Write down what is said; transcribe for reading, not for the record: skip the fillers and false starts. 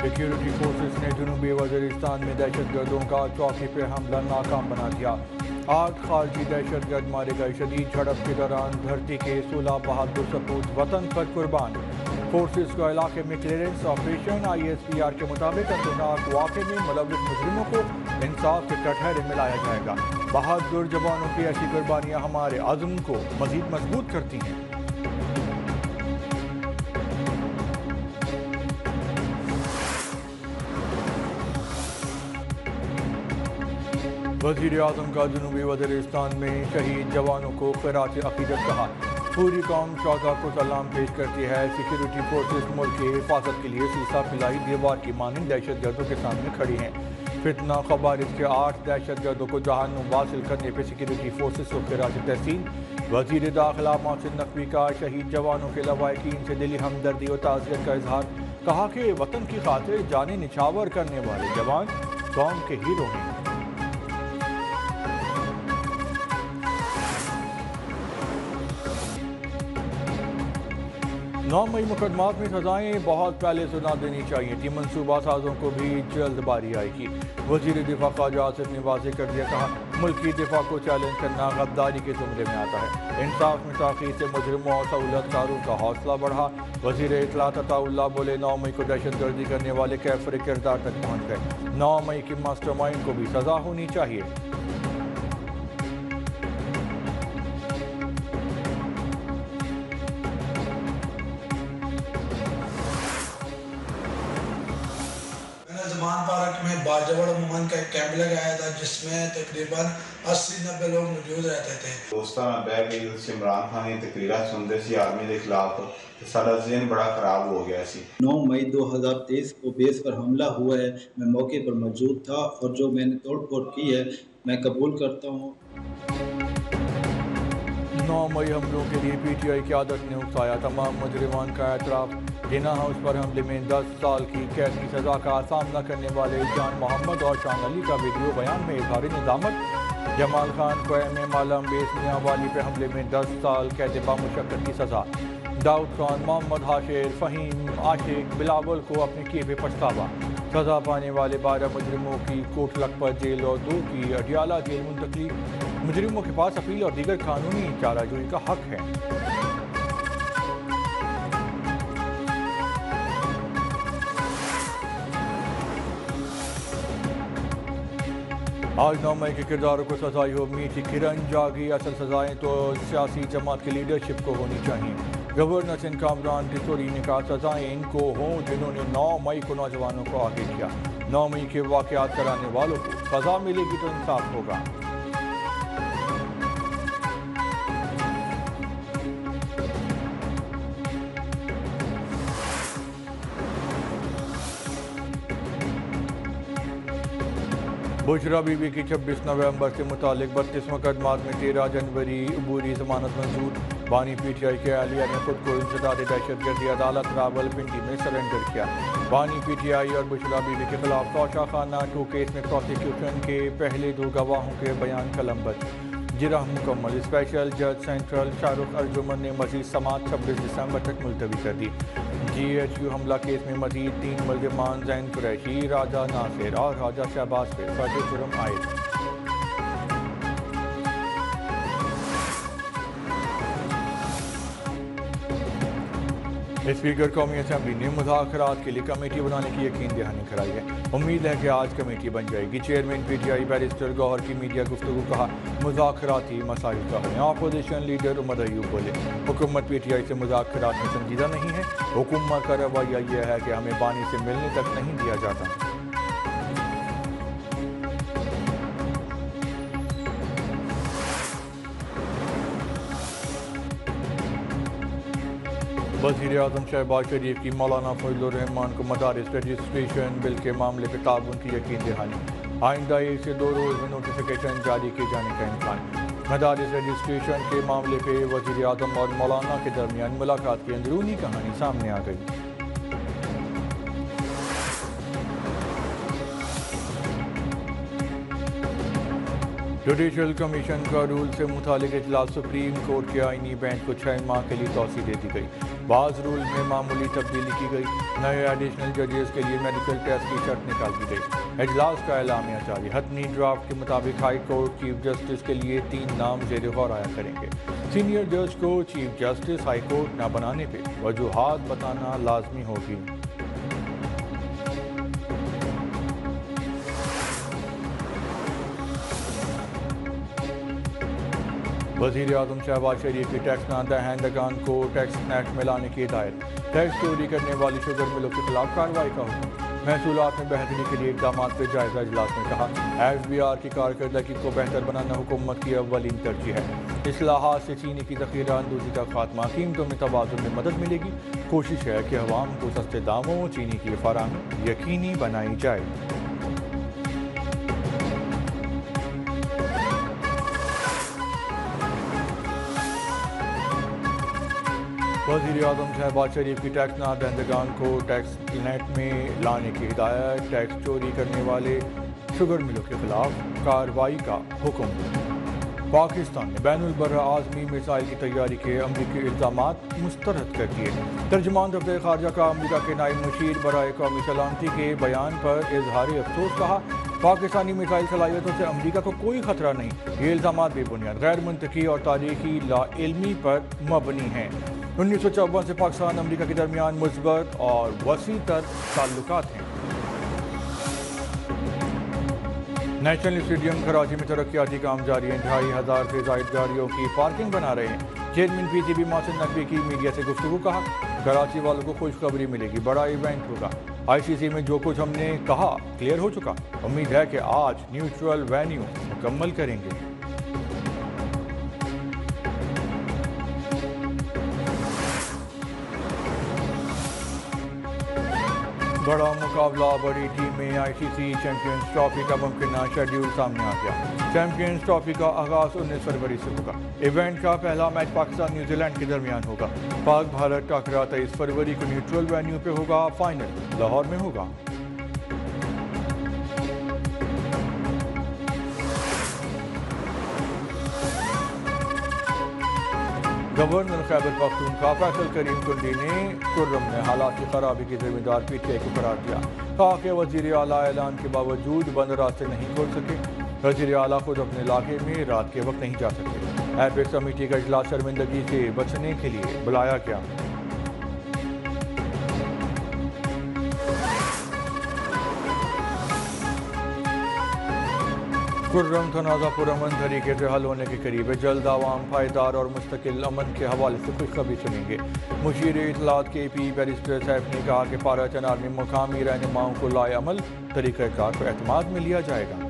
Security forces ने जनूबी वज़ीरिस्तान में दहशतगर्दों का चौकी पे हमला नाकाम बना दिया। 8 खारजी दहशतगर्द मारे गए। शदीद झड़प के दौरान धरती के 16 बहादुर सपूत वतन पर कुर्बान। फोर्सेस को इलाके में क्लियरेंस ऑपरेशन। ISPR के मुताबिक खतरनाक वाक़े में मुलव्विस मुजरिमों को इंसाफ के कटहरे में लाया जाएगा। बहादुर जवानों की ऐसी कुर्बानियाँ हमारे अज़्म को मज़ीद मजबूत करती हैं। वज़ीर आज़म का जनूबी वज़ीरिस्तान में शहीद जवानों को खैरात अक़ीदत कहा। पूरी कौम शौहदा को सलाम पेश करती है। सिक्योरिटी फोर्सेस मुल्क की हिफाजत के लिए सीसा पिलाई दीवार की मानंद दहशतगर्दों के सामने खड़ी हैं। फितना खबारिश के 8 दहशतगर्दों को जहान्नुम वासिल करने पर सिक्योरिटी फोर्सेस को खैरात तहसीन। वज़ीर दाखिला मोहसिन नकवी का शहीद जवानों के लवाहिकीन से दिली हमदर्दी और ताज़ियत का इजहार। कहा कि वतन की खातिर जाने निछावर करने वाले जवान कौम के हीरो हैं। 9 मई मुकदमात में सजाएं बहुत पहले सुना देनी चाहिए थी। मनसूबा साजों को भी जल्द बारी आएगी। वज़ीर दिफा ख्वाजा आसिफ ने वाज़ेह कर दिया। कहा मुल्की दिफा को चैलेंज करना गद्दारी के जुमरे में आता है। इंसाफ में ताक़ीद से मुजरिमों और सहूलतकारों का हौसला बढ़ा। वज़ीर इत्तलात अताउल्लाह बोले 9 मई को दहशतगर्दी करने वाले कैफर किरदार तक पहुँच गए। 9 मई के मास्टरमाइंड को भी सज़ा होनी चाहिए। जमान पार्क में बाजवड़ उमन का एक कैंप लगाया था जिसमें तकरीबन 80-90 लोग मौजूद रहते थे। दोस्ताना बैग इमरान खान ने तकरीरात सुनते सी आर्मी के खिलाफ तो सारा ज़हन बड़ा ख़राब हो गया सी। 9 मई 2023 को बेस पर हमला हुआ है। मैं मौके पर मौजूद था और जो मैंने तोड़-फोड़ की है मैं कबूल करता हूँ। 9 मई हमलों के लिए PTI क़यादत ने उकसाया। तमाम मुजरिमान का एतराफ़। हिना हाउस पर हमले में 10 साल की कैद की सज़ा का सामना करने वाले जान मोहम्मद और शान अली का वीडियो बयान में इज़हार निज़ामत। जमाल खान को M.A. मालम बेस मियां वाली पे हमले में 10 साल कैद बामुशक्कत की सज़ा। दाऊद खान, मोहम्मद हाशिर, फ़हीम, आशिक, बिलावल को अपने किए पे पछतावा। सज़ा पाने वाले 12 मुजरिमों की कोट लखपत जेल और 2 की अडियाला जेल मुंतकली। मुजरिमों के पास अपील और दीगर कानूनी चाराजोई का हक है। आज 9 मई के किरदारों को सजाई हो मीठी किरण जागी। असल सजाएं तो सियासी जमात की लीडरशिप को होनी चाहिए। गवर्नर सिंध कामरान टिसोरी ने कहा सजाएं इनको हों जिन्होंने 9 मई को नौजवानों को आगे किया। 9 मई के वाक़यात कराने वालों को सजा मिलेगी तो इंसाफ होगा। बुशरा बीबी की 26 नवंबर से मुतालिक 32 मुकदमात में 13 जनवरी अबूरी जमानत मंजूर। बानी PTI के आलिया ने खुद को इंसदाद दहशतगर्दी अदालत रावलपिंडी में सरेंडर किया। बानी PTI और बुशरा बीबी के खिलाफ तोशा खाना 2 केस में प्रोसिक्यूशन के पहले 2 गवाहों के बयान कलमबंद। जिरह मुकम्मल। स्पेशल जज सेंट्रल शाहरुख अर्जुमन ने मजीद समाअत 26 दिसंबर तक मुलतवी कर दी। GHU हमला केस में मजीद 3 मुल्ज़िमान ज़ैन कुरैशी, राजा नासिर और राजा शहबाज पे फर्द जुर्म आए। स्पीकर कौमी असम्बली ने मुज़ाकरात के लिए कमेटी बनाने की यकीन दहानी कराई है। उम्मीद है कि आज कमेटी बन जाएगी। चेयरमैन PTI बैरिस्टर गौहर की मीडिया गुफ्तगू। कहा मुज़ाकराती मसाइल का हल। अपोजिशन लीडर उमर अयूब बोले हुकूमत PTI से मुज़ाकरात में संजीदा नहीं है। हुकूमत का रवैया यह है कि हमें बानी से मिलने तक नहीं दिया जाता। वज़ीर आज़म शहबाज शरीफ की मौलाना फजलुर रहमान को मदारिस रजिस्ट्रेशन बिल के मामले पर ताउन की यकीन दहानी। आइंदा 1 से 2 रोज़ में नोटिफिकेशन जारी किए जाने का इम्कान। मदारिस रजिस्ट्रेशन के मामले पर वज़ीर आज़म और मौलाना के दरमियान मुलाकात की अंदरूनी कहानी सामने आ गई। जुडिशल कमीशन का रूल से मुतालिक इजलास सुप्रीम कोर्ट के आईनी बेंच को 6 माह के लिए तौसी दे दी गई। بعض رول میں معمولی تبدیلی کی گئی. نئے ایڈیشنل ججز کے لیے میڈیکل ٹیسٹ کی شرط نکال دی گئی. اجلاس کا اعلامیہ جاری. حتمی ڈرافٹ کے مطابق ہائی کورٹ چیف جسٹس کے لیے 3 نام زیر غور آیا کریں گے. سینئر جج کو چیف جسٹس ہائی کورٹ نہ بنانے پہ وجوہات بتانا لازمی ہوگی. وزیر اعظم شہباز شریف کی ٹیکس نہ دہندگان کو ٹیکس نیٹ میں لانے کی ہدایت. ٹیکس چوری کرنے والی شوگر ملوں کے خلاف کارروائی کا حکم. محصولات میں بہتری کے لیے اقدامات پہ جائزہ. اجلاس میں کہا ایف بی آر کی کارکردگی کو بہتر بنانا حکومت کی اولین ترجیح ہے. اصلاحات سے چینی کی ذخیرہ اندوزی کا خاتمہ. قیمتوں میں توازن میں مدد ملے گی. کوشش ہے کہ عوام کو سستے داموں چینی کی فراہمی یقینی بنائی جائے. وزیر اعظم شہباز شریف کی ٹیکس نہ دہندگان کو ٹیکس نیٹ میں لانے کی ہدایت. ٹیکس چوری کرنے والے شوگر ملوں کے خلاف کارروائی کا حکم. پاکستان نے بین البراعظمی میزائل کی تیاری کے امریکی الزامات مسترد کر دیے. ترجمان دفتر خارجہ کا امریکہ کے نائب مشیر برائے قومی سلامتی کے بیان پر اظہار افسوس. کہا پاکستانی میزائل صلاحیتوں سے امریکہ کو کوئی خطرہ نہیں. یہ الزامات بے بنیاد، غیر منطقی اور تاریخی لا علمی پر مبنی ہیں. 1954 سے پاکستان امریکہ کے درمیان مثبت اور وسیع تر تعلقات ہیں. نیشنل اسٹیڈیم کراچی میں ترقیاتی کام جاری ہیں. 2500 سے زائد گاڑیوں کی پارکنگ بنا رہے ہیں. Chairman P C B Mohsin Naqvi کی میڈیا سے گفتگو. کہا کراچی والوں کو خوشخبری ملے گی، بڑا ایونٹ ہوگا. آئی سی سی میں جو کچھ ہم نے کہا کلیئر ہو چکا. امید ہے کہ آج نیوٹرل وینیو مکمل کریں گے. بڑا مقابلہ، بڑی ٹیم میں. آئی سی سی چیمپئنز ٹرافی کا ممکنہ شیڈیول سامنے آ گیا. چیمپئنز ٹرافی کا آغاز 19 فروری سے ہوگا. ایونٹ کا پہلا میچ پاکستان نیوزی لینڈ کے درمیان ہوگا. پاک بھارت ٹاکرا 23 فروری کو نیوٹرل وینیو پہ ہوگا. فائنل لاہور میں ہوگا. گورنر خیبر پختونخوا فیصل کریم کنڈی نے خرم میں حالات کی خرابی کی ذمہ دار پی ٹی آئی کو قرار دیا. کہا کہ وزیر اعلیٰ اعلان کے باوجود بند راستے نہیں کھول سکے. وزیر اعلیٰ خود اپنے علاقے میں رات کے وقت نہیں جا سکتے. ایپیکس کمیٹی کا اجلاس شرمندگی سے بچنے کے لیے بلایا گیا. خرم تنازع پرامن طریقے سے حل ہونے کے قریب ہے. جلد عوام پائیدار اور مستقل امن کے حوالے سے خوشخبری سنیں گے. مشیر اطلاعات کے پی بیرسٹر سیف نے کہا کہ پارا چنار میں مقامی رہنماؤں کو لائے عمل طریقہ کار پر اعتماد میں لیا جائے گا.